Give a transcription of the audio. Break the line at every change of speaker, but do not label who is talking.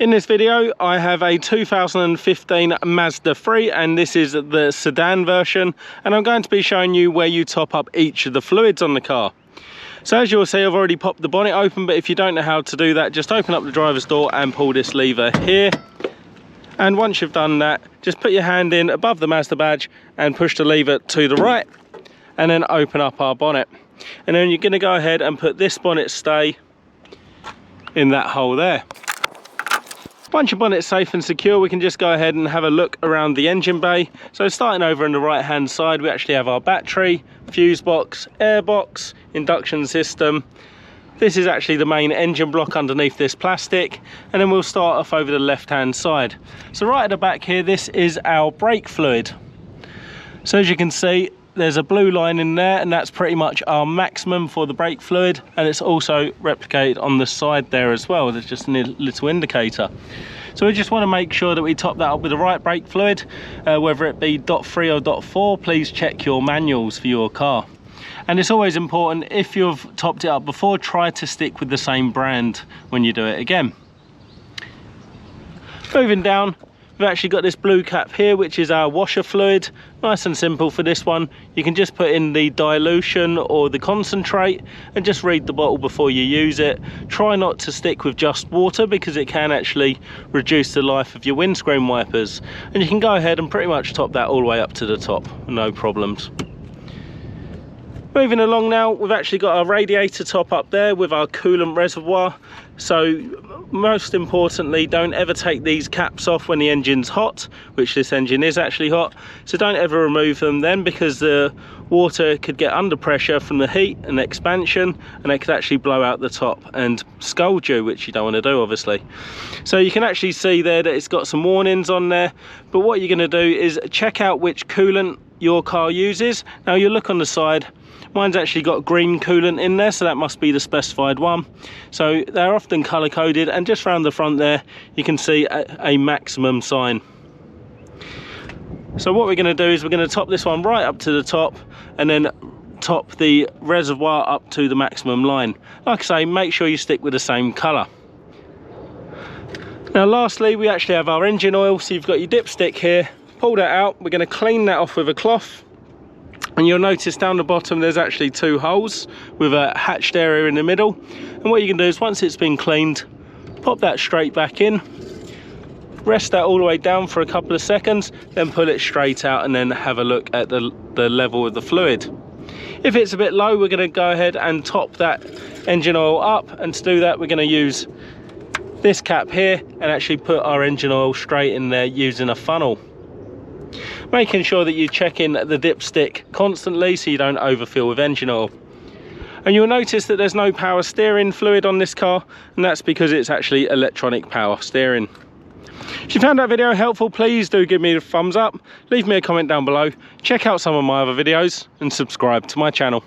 In this video I have a 2015 Mazda 3 and this is the sedan version, and I'm going to be showing you where you top up each of the fluids on the car. So as you'll see, I've already popped the bonnet open, but if you don't know how to do that, just open up the driver's door and pull this lever here. And once you've done that, just put your hand in above the Mazda badge and push the lever to the right, and then open up our bonnet. And then you're going to go ahead and put this bonnet stay in that hole there. Once your bonnet's safe and secure, we can just go ahead and have a look around the engine bay. So starting over on the right hand side, we actually have our battery, fuse box, air box, induction system. This is actually the main engine block underneath this plastic, and then we'll start off over the left hand side. So right at the back here, this is our brake fluid. So as you can see, there's a blue line in there, and that's pretty much our maximum for the brake fluid, and it's also replicated on the side there as well. There's just a little indicator. So we just want to make sure that we top that up with the right brake fluid, whether it be .3 or .4. Please check your manuals for your car. And it's always important, if you've topped it up before, try to stick with the same brand when you do it again. Moving down, we've actually got this blue cap here, which is our washer fluid. Nice and simple for this one. You can just put in the dilution or the concentrate and just read the bottle before you use it. Try not to stick with just water, because it can actually reduce the life of your windscreen wipers. And you can go ahead and pretty much top that all the way up to the top, no problems. Moving along now, we've actually got our radiator top up there with our coolant reservoir. So most importantly, don't ever take these caps off when the engine's hot, which this engine is actually hot. So don't ever remove them then, because the water could get under pressure from the heat and expansion, and it could actually blow out the top and scald you, which you don't want to do, obviously. So you can actually see there that it's got some warnings on there, but what you're going to do is check out which coolant your car uses. Now you look on the side, mine's actually got green coolant in there, so that must be the specified one. So they're often color coded, and just around the front there you can see a maximum sign. So what we're going to do is we're going to top this one right up to the top, and then top the reservoir up to the maximum line. Like I say, make sure you stick with the same color. Now lastly, we actually have our engine oil. So you've got your dipstick here, pull that out, we're going to clean that off with a cloth. And you'll notice down the bottom there's actually two holes with a hatched area in the middle. And what you can do is, once it's been cleaned, pop that straight back in, rest that all the way down for a couple of seconds, then pull it straight out, and then have a look at the level of the fluid. If it's a bit low, we're going to go ahead and top that engine oil up, and to do that we're going to use this cap here and actually put our engine oil straight in there using a funnel. Making sure that you check in the dipstick constantly so you don't overfill with engine oil. And you'll notice that there's no power steering fluid on this car, and that's because it's actually electronic power steering. If you found that video helpful, please do give me a thumbs up, leave me a comment down below, check out some of my other videos and subscribe to my channel.